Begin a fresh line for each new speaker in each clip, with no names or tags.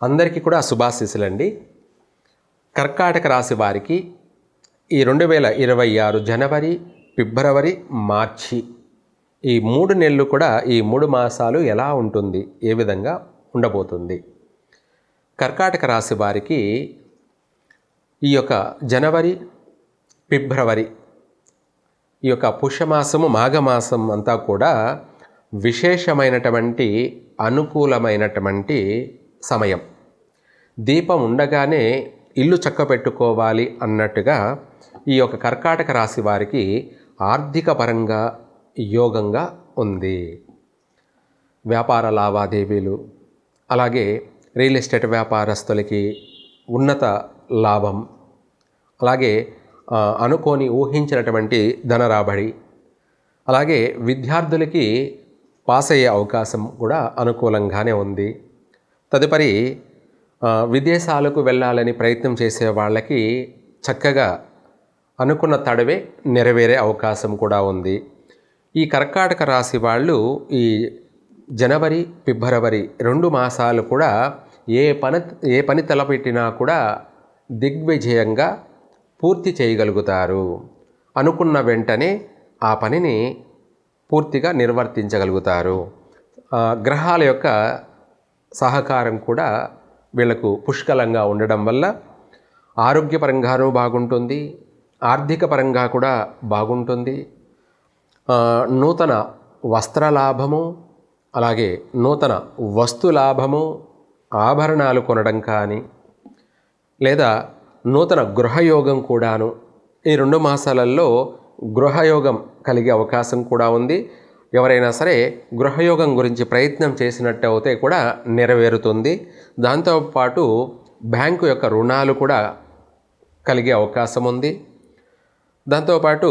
అందరికీ కూడా శుభాశీస్సులండి. కర్కాటక రాశి వారికి ఈ 2026 జనవరి, ఫిబ్రవరి, మార్చి ఈ 3 నెలలు కూడా ఈ 3 మాసాలు ఎలా ఉంటుంది, ఏ విధంగా ఉండబోతుంది? కర్కాటక రాశి వారికి ఈ యొక్క జనవరి, ఫిబ్రవరి ఈ యొక్క పుష్యమాసము, మాఘమాసం అంతా కూడా విశేషమైనటువంటి అనుకూలమైనటువంటి సమయం. దీపం ఉండగానే ఇల్లు చక్కబెట్టుకోవాలి అన్నట్టుగా ఈ యొక్క కర్కాటక రాశి వారికి ఆర్థిక పరంగా యోగంగా ఉంది. వ్యాపార లావాదేవీలు, అలాగే రియల్ ఎస్టేట్ వ్యాపారస్తులకి ఉన్నత లాభం, అలాగే అనుకోని ఊహించినటువంటి ధన రాబడి, అలాగే విద్యార్థులకి పాస్ అయ్యే అవకాశం కూడా అనుకూలంగానే ఉంది. తదుపరి విదేశాలకు వెళ్ళాలని ప్రయత్నం చేసే వాళ్ళకి చక్కగా అనుకున్న తడవే నెరవేరే అవకాశం కూడా ఉంది. ఈ కర్కాటక రాశి వాళ్ళు ఈ జనవరి, ఫిబ్రవరి 2 మాసాలు కూడా ఏ పని తలపెట్టినా కూడా దిగ్విజయంగా పూర్తి చేయగలుగుతారు. అనుకున్న వెంటనే ఆ పనిని పూర్తిగా నిర్వర్తించగలుగుతారు. గ్రహాల యొక్క సహకారం కూడా వీళ్లకు పుష్కలంగా ఉండడం వల్ల ఆరోగ్యపరంగానూ బాగుంటుంది, ఆర్థిక పరంగా కూడా బాగుంటుంది. నూతన వస్త్ర లాభము, అలాగే నూతన వస్తు లాభము, ఆభరణాలు కొనడం కానీ, లేదా నూతన గృహయోగం కూడాను ఈ 2 మాసాలలో గృహయోగం కలిగే అవకాశం కూడా ఉంది. ఎవరైనా సరే గృహయోగం గురించి ప్రయత్నం చేసినట్టు అయితే కూడా నెరవేరుతుంది. దాంతోపాటు బ్యాంకు యొక్క రుణాలు కూడా కలిగే అవకాశం ఉంది. దాంతోపాటు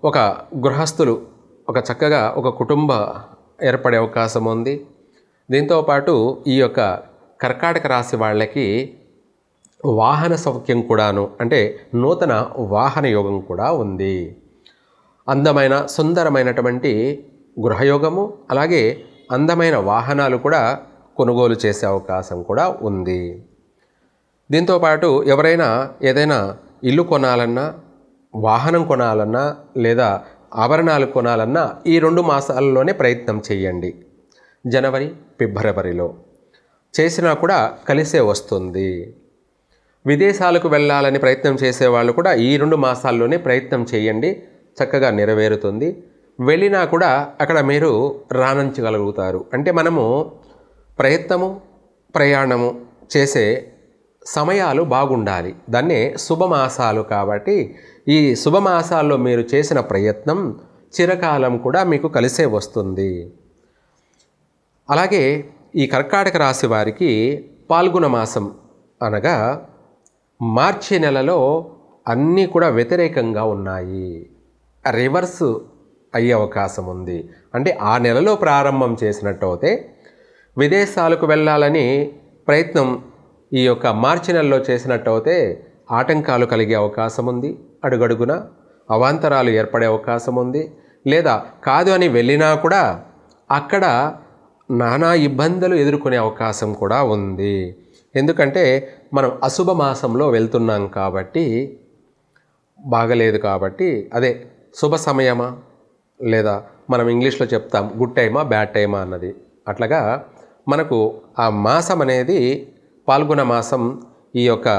ఒక గృహస్థులు చక్కగా ఒక కుటుంబ ఏర్పడే అవకాశం ఉంది. దీంతోపాటు ఈ యొక్క కర్కాటక రాశి వాళ్ళకి వాహన సౌఖ్యం కూడాను, అంటే నూతన వాహన యోగం కూడా ఉంది. అందమైన సుందరమైనటువంటి గృహయోగము, అలాగే అందమైన వాహనాలు కూడా కొనుగోలు చేసే అవకాశం కూడా ఉంది. దీంతోపాటు ఎవరైనా ఏదైనా ఇల్లు కొనాలన్నా, వాహనం కొనాలన్నా, లేదా ఆభరణాలు కొనాలన్నా ఈ 2 మాసాలలోనే ప్రయత్నం చేయండి. జనవరి, ఫిబ్రవరిలో చేసినా కూడా కలిసే వస్తుంది. విదేశాలకు వెళ్ళాలని ప్రయత్నం చేసేవాళ్ళు కూడా ఈ 2 మాసాల్లోనే ప్రయత్నం చేయండి, చక్కగా నెరవేరుతుంది. వెళ్ళినా కూడా అక్కడ మీరు రాణించగలుగుతారు. అంటే మనము ప్రయాణము చేసే సమయాలు బాగుండాలి. దాన్నే శుభమాసాలు. కాబట్టి ఈ శుభమాసాల్లో మీరు చేసిన ప్రయత్నం చిరకాలం కూడా మీకు కలిసే వస్తుంది. అలాగే ఈ కర్కాటక రాశి వారికి పాల్గొన మాసం అనగా మార్చి నెలలో అన్నీ కూడా వ్యతిరేకంగా ఉన్నాయి, రివర్స్ అయ్యే అవకాశం ఉంది. అంటే ఆ నెలలో ప్రారంభం చేసినట్టు అయితే విదేశాలకు వెళ్ళాలని ప్రయత్నం ఈ యొక్క మార్చి నెలలో చేసినట్టు అయితే ఆటంకాలు కలిగే అవకాశం ఉంది. అడుగడుగున అవాంతరాలు ఏర్పడే అవకాశం ఉంది. లేదా కాదు అని వెళ్ళినా కూడా అక్కడ నానా ఇబ్బందులు ఎదుర్కొనే అవకాశం కూడా ఉంది. ఎందుకంటే మనం అశుభ మాసంలో వెళ్తున్నాం కాబట్టి, బాగలేదు కాబట్టి, అదే శుభ సమయమా, లేదా మనం ఇంగ్లీష్లో చెప్తాం గుడ్ టైమా, బ్యాడ్ టైమా అన్నది. అట్లాగా మనకు ఆ మాసం అనేది పాల్గొన మాసం ఈ యొక్క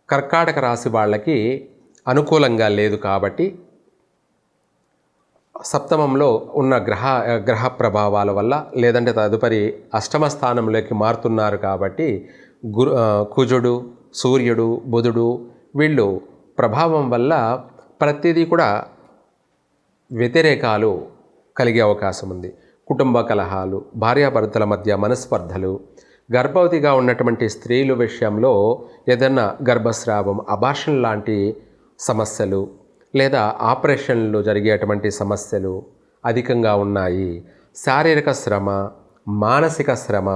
కర్కాటక రాశి వాళ్ళకి అనుకూలంగా లేదు. కాబట్టి సప్తమంలో ఉన్న గ్రహ ప్రభావాల వల్ల, లేదంటే తదుపరి అష్టమ స్థానంలోకి మారుతున్నారు కాబట్టి కుజుడు, సూర్యుడు, బుధుడు వీళ్ళు ప్రభావం వల్ల ప్రతిదీ కూడా వ్యతిరేకాలు కలిగే అవకాశం ఉంది. కుటుంబ కలహాలు, భార్యాభర్తల మధ్య మనస్పర్ధలు, గర్భవతిగా ఉన్నటువంటి స్త్రీల విషయంలో ఏదన్నా గర్భస్రావం, అబార్షన్ లాంటి సమస్యలు, లేదా ఆపరేషన్లు జరిగేటువంటి సమస్యలు అధికంగా ఉన్నాయి. శారీరక శ్రమ, మానసిక శ్రమ,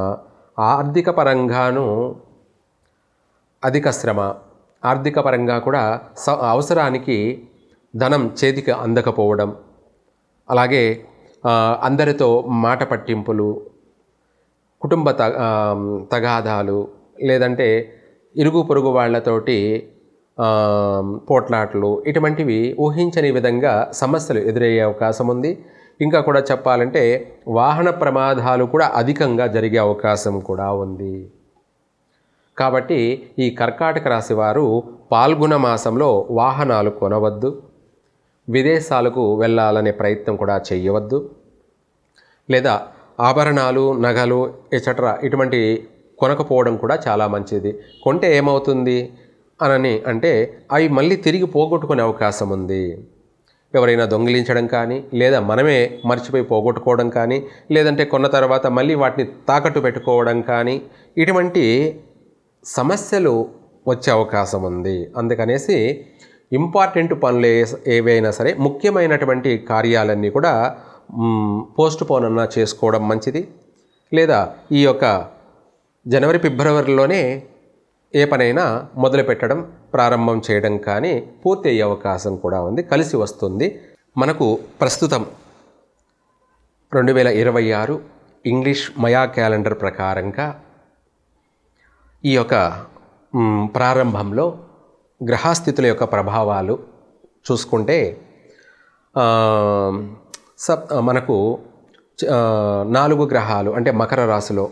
ఆర్థిక పరంగాను అధిక శ్రమ, ఆర్థిక పరంగా కూడా అవసరానికి ధనం చేతికి అందకపోవడం, అలాగే అందరితో మాట పట్టింపులు, తగాదాలు, లేదంటే ఇరుగు పొరుగు వాళ్ళతోటి పోట్లాటలు, ఇటువంటివి ఊహించని విధంగా సమస్యలు ఎదురయ్యే అవకాశం ఉంది. ఇంకా కూడా చెప్పాలంటే వాహన ప్రమాదాలు కూడా అధికంగా జరిగే అవకాశం కూడా ఉంది. కాబట్టి ఈ కర్కాటక రాశి వారు పాల్గొన మాసంలో వాహనాలు కొనవద్దు, విదేశాలకు వెళ్ళాలనే ప్రయత్నం కూడా చేయవద్దు, లేదా ఆభరణాలు, నగలు ఎట్సెట్రా ఇటువంటి కొనకపోవడం కూడా చాలా మంచిది. కొంటే ఏమవుతుంది అంటే అవి మళ్ళీ తిరిగి పోగొట్టుకునే అవకాశం ఉంది. ఎవరైనా దొంగిలించడం కానీ, లేదా మనమే మర్చిపోయి పోగొట్టుకోవడం కానీ, లేదంటే కొన్న తర్వాత మళ్ళీ వాటిని తాకట్టు పెట్టుకోవడం కానీ, ఇటువంటి సమస్యలు వచ్చే అవకాశం ఉంది. అందుకనేసి ఇంపార్టెంట్ పనులు ఏవైనా సరే, ముఖ్యమైనటువంటి కార్యాలన్నీ కూడా పోస్ట్ పోన్ అన్నా చేసుకోవడం మంచిది. లేదా ఈ యొక్క జనవరి ఫిబ్రవరిలోనే ఏ పనైనా మొదలు పెట్టడం, ప్రారంభం చేయడం కానీ పూర్తి అయ్యే అవకాశం కూడా ఉంది, కలిసి వస్తుంది. మనకు ప్రస్తుతం 2026 ఇంగ్లీష్ మయా క్యాలెండర్ ప్రకారంగా ఈ యొక్క ప్రారంభంలో గ్రహస్థితుల యొక్క ప్రభావాలు చూసుకుంటే మనకు 4 గ్రహాలు అంటే మకర రాశిలో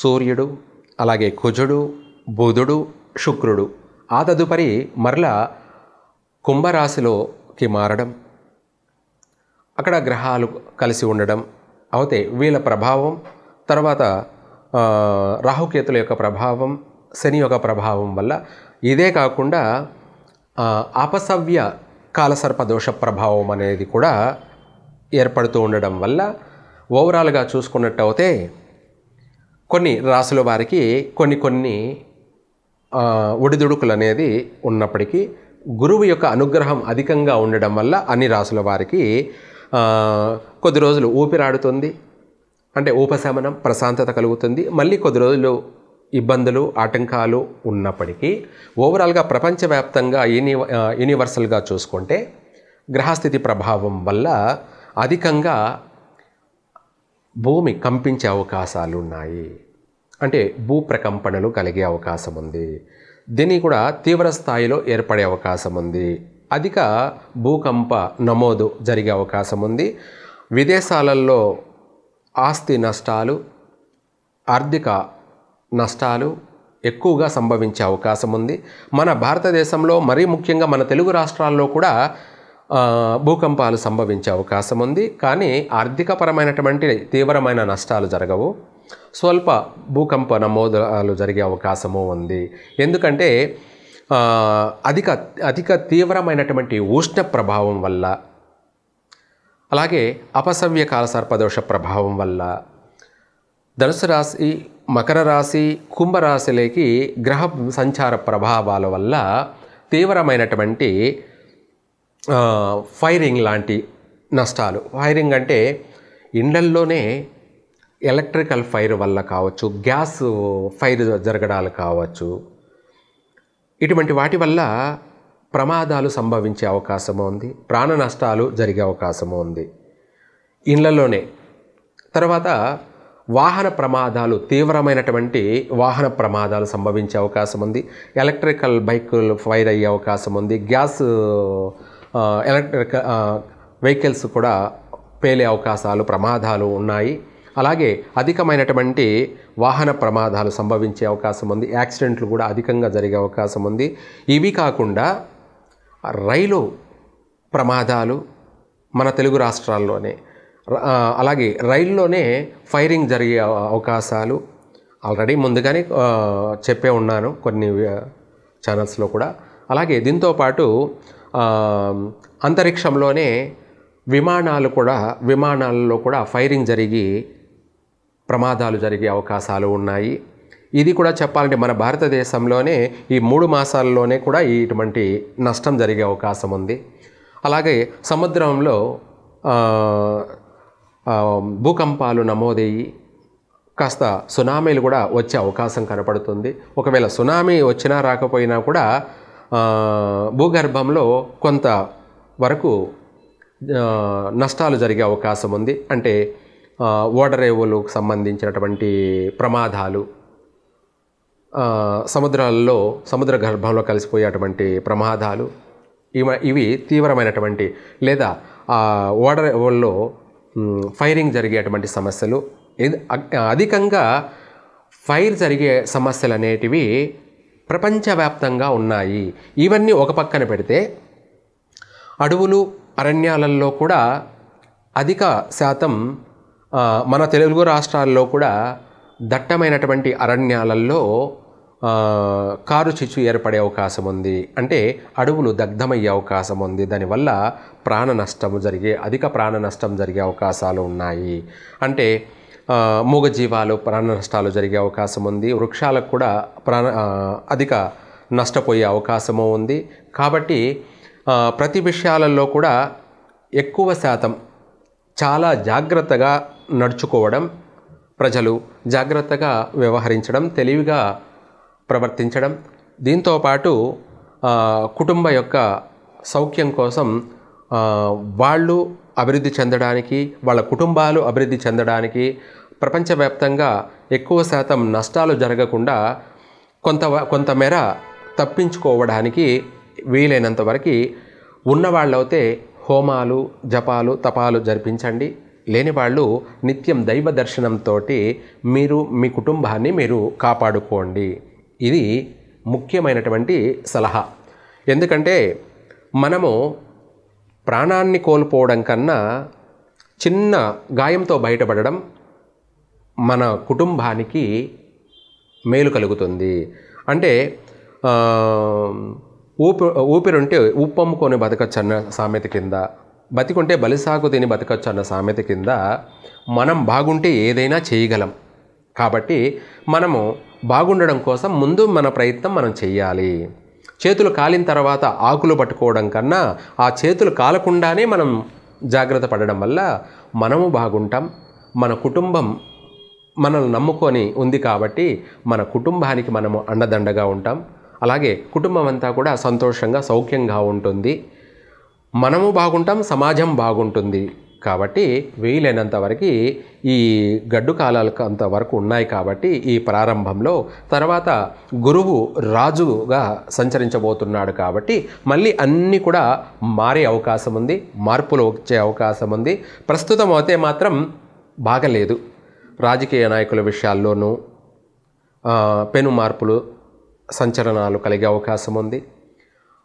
సూర్యుడు, అలాగే కుజుడు, బుధుడు, శుక్రుడు, ఆ తదుపరి మరలా కుంభరాశిలోకి మారడం, అక్కడ గ్రహాలు కలిసి ఉండడం అవుతే వీళ్ళ ప్రభావం, తర్వాత రాహుకేతుల యొక్క ప్రభావం, శని యొక్క ప్రభావం వల్ల, ఇదే కాకుండా అపసవ్య కాలసర్ప దోష ప్రభావం అనేది కూడా ఏర్పడుతూ ఉండడం వల్ల ఓవరాల్గా చూసుకున్నట్టయితే కొన్ని రాశుల వారికి కొన్ని ఒడిదుడుకులు అనేది ఉన్నప్పటికీ గురువు యొక్క అనుగ్రహం అధికంగా ఉండడం వల్ల అన్ని రాశుల వారికి కొద్ది రోజులు ఊపిరాడుతుంది, అంటే ఉపశమనం, ప్రశాంతత కలుగుతుంది. మళ్ళీ కొద్ది రోజులు ఇబ్బందులు, ఆటంకాలు ఉన్నప్పటికీ ఓవరాల్గా ప్రపంచవ్యాప్తంగా యూనివర్సల్గా చూసుకుంటే గ్రహస్థితి ప్రభావం వల్ల అధికంగా భూమి కంపించే అవకాశాలు ఉన్నాయి, అంటే భూ ప్రకంపనలు కలిగే అవకాశం ఉంది. దీన్ని కూడా తీవ్ర స్థాయిలో ఏర్పడే అవకాశం ఉంది. అధిక భూకంప నమోదు జరిగే అవకాశం ఉంది. విదేశాలలో ఆస్తి నష్టాలు, ఆర్థిక నష్టాలు ఎక్కువగా సంభవించే అవకాశం ఉంది. మన భారతదేశంలో మరీ ముఖ్యంగా మన తెలుగు రాష్ట్రాల్లో కూడా భూకంపాలు సంభవించే అవకాశం ఉంది. కానీ ఆర్థికపరమైనటువంటి తీవ్రమైన నష్టాలు జరగవు, స్వల్ప భూకంప నమోదాలు జరిగే అవకాశము ఉంది. ఎందుకంటే అధిక తీవ్రమైనటువంటి ఉష్ణ ప్రభావం వల్ల, అలాగే అపసవ్య కాల సర్పదోష ప్రభావం వల్ల ధనుసు రాశి, మకర రాశి, కుంభరాశిలోకి గ్రహ సంచార ప్రభావాల వల్ల తీవ్రమైనటువంటి ఫైరింగ్ లాంటి నష్టాలు. ఫైరింగ్ అంటే ఇండ్లల్లోనే ఎలక్ట్రికల్ ఫైర్ వల్ల కావచ్చు, గ్యాస్ ఫైర్ జరగడాలు కావచ్చు, ఇటువంటి వాటి వల్ల ప్రమాదాలు సంభవించే అవకాశము ఉంది, ప్రాణ నష్టాలు జరిగే అవకాశము ఉంది ఇండ్లలోనే. తర్వాత వాహన ప్రమాదాలు, తీవ్రమైనటువంటి వాహన ప్రమాదాలు సంభవించే అవకాశం ఉంది. ఎలక్ట్రికల్ బైకులు ఫైర్ అయ్యే అవకాశం ఉంది. గ్యాస్ ఎలక్ట్రిక్ వెహికల్స్ కూడా పేలే అవకాశాలు, ప్రమాదాలు ఉన్నాయి. అలాగే అధికమైనటువంటి వాహన ప్రమాదాలు సంభవించే అవకాశం ఉంది. యాక్సిడెంట్లు కూడా అధికంగా జరిగే అవకాశం ఉంది. ఇవి కాకుండా రైలు ప్రమాదాలు మన తెలుగు రాష్ట్రాల్లోనే, అలాగే రైల్లోనే ఫైరింగ్ జరిగే అవకాశాలు ఆల్రెడీ ముందుగానే చెప్పే ఉన్నాను కొన్ని ఛానల్స్లో కూడా. అలాగే దీంతోపాటు అంతరిక్షంలోనే విమానాలలో కూడా ఫైరింగ్ జరిగి ప్రమాదాలు జరిగే అవకాశాలు ఉన్నాయి. ఇది కూడా చెప్పాలంటే మన భారతదేశంలోనే ఈ 3 మాసాల్లోనే కూడా ఇటువంటి నష్టం జరిగే అవకాశం ఉంది. అలాగే సముద్రంలో భూకంపాలు నమోదయ్యి కాస్త సునామీలు కూడా వచ్చే అవకాశం కనపడుతుంది. ఒకవేళ సునామీ వచ్చినా రాకపోయినా కూడా భూగర్భంలో కొంత వరకు నష్టాలు జరిగే అవకాశం ఉంది. అంటే ఓడరేవులకు సంబంధించినటువంటి ప్రమాదాలు, సముద్రాల్లో సముద్ర గర్భంలో కలిసిపోయేటువంటి ప్రమాదాలు, ఇవి తీవ్రమైనటువంటి లేదా ఓడరేవుల్లో ఫైరింగ్ జరిగేటువంటి సమస్యలు, అధికంగా ఫైర్ జరిగే సమస్యలు అనేటివి ప్రపంచవ్యాప్తంగా ఉన్నాయి. ఇవన్నీ ఒక పక్కన పెడితే అడవులు అరణ్యాలలో కూడా అధిక శాతం మన తెలుగు రాష్ట్రాల్లో కూడా దట్టమైనటువంటి అరణ్యాలలో కారు చిచ్చు ఏర్పడే అవకాశం ఉంది. అంటే అడవులు దగ్ధమయ్యే అవకాశం ఉంది. దానివల్ల అధిక ప్రాణ నష్టం జరిగే అవకాశాలు ఉన్నాయి. అంటే మూగజీవాలు ప్రాణ నష్టాలు జరిగే అవకాశం ఉంది. వృక్షాలకు కూడా అధిక నష్టపోయే అవకాశము ఉంది. కాబట్టి ప్రతి విషయాలలో కూడా ఎక్కువ శాతం చాలా జాగ్రత్తగా నడుచుకోవడం, ప్రజలు జాగ్రత్తగా వ్యవహరించడం, తెలివిగా ప్రవర్తించడం, దీంతోపాటు కుటుంబ యొక్క సౌఖ్యం కోసం వాళ్ళు అభివృద్ధి చెందడానికి, వాళ్ళ కుటుంబాలు అభివృద్ధి చెందడానికి, ప్రపంచవ్యాప్తంగా ఎక్కువ శాతం నష్టాలు జరగకుండా కొంతమేర తప్పించుకోవడానికి వీలైనంత వరకు ఉన్నవాళ్ళైతే హోమాలు, జపాలు, తపాలు జరిపించండి. లేని వాళ్ళు నిత్యం దైవ దర్శనంతో మీరు మీ కుటుంబాన్ని మీరు కాపాడుకోండి. ఇది ముఖ్యమైనటువంటి సలహా. ఎందుకంటే మనము ప్రాణాన్ని కోల్పోవడం కన్నా చిన్న గాయంతో బయటపడడం మన కుటుంబానికి మేలు కలుగుతుంది. అంటే ఊపిరుంటే ఉప్పమ్ముకొని బతకచ్చు అన్న సామెత కింద, బతికుంటే బలిసాకు తిని బతకచ్చు అన్న సామెత కింద మనం బాగుంటే ఏదైనా చేయగలం. కాబట్టి మనము బాగుండడం కోసం ముందు మన ప్రయత్నం మనం చెయ్యాలి. చేతులు కాలిన తర్వాత ఆకులు పట్టుకోవడం కన్నా ఆ చేతులు కాలకుండానే మనం జాగ్రత్త పడడం వల్ల మనము బాగుంటాం. మన కుటుంబం మనల్ని నమ్ముకొని ఉంది కాబట్టి మన కుటుంబానికి మనము అండదండగా ఉంటాం. అలాగే కుటుంబం అంతా కూడా సంతోషంగా సౌఖ్యంగా ఉంటుంది. మనము బాగుంటాం, సమాజం బాగుంటుంది. కాబట్టి వీలైనంత వరకు ఈ గడ్డు కాలాలకు అంతవరకు ఉన్నాయి. కాబట్టి ఈ ప్రారంభంలో తర్వాత గురువు రాజుగా సంచరించబోతున్నాడు. కాబట్టి మళ్ళీ అన్నీ కూడా మారే అవకాశం ఉంది, మార్పులు వచ్చే అవకాశం ఉంది. ప్రస్తుతం అయితే మాత్రం బాగలేదు. రాజకీయ నాయకుల విషయాల్లోనూ పెను మార్పులు, సంచలనాలు కలిగే అవకాశం ఉంది.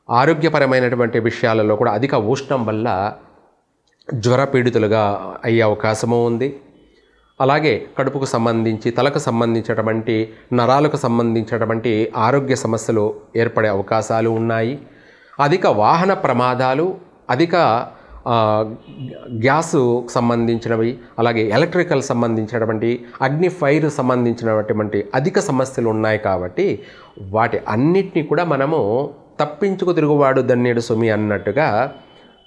ఆరోగ్యపరమైనటువంటి విషయాలలో కూడా అధిక ఉష్ణం వల్ల జ్వర పీడితులుగా అయ్యే అవకాశము ఉంది. అలాగే కడుపుకు సంబంధించి, తలకు సంబంధించినటువంటి, నరాలకు సంబంధించినటువంటి ఆరోగ్య సమస్యలు ఏర్పడే అవకాశాలు ఉన్నాయి. అధిక వాహన ప్రమాదాలు, అధిక గ్యాసు సంబంధించినవి, అలాగే ఎలక్ట్రికల్ సంబంధించినటువంటి, అగ్ని ఫైర్ సంబంధించినటువంటి అధిక సమస్యలు ఉన్నాయి. కాబట్టి వాటి అన్నిటినీ కూడా మనము తప్పించుకు తిరుగువాడు దన్నేడు సుమి అన్నట్టుగా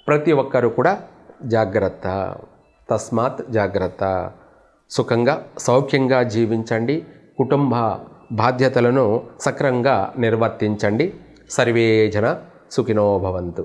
ప్రతి ఒక్కరూ కూడా జాగ్రత్త, తస్మాత్ జాగ్రత్త. సుఖంగా సౌఖ్యంగా జీవించండి. కుటుంబ బాధ్యతలను సక్రమంగా నిర్వర్తించండి. సర్వే జన సుఖినో భవంతు.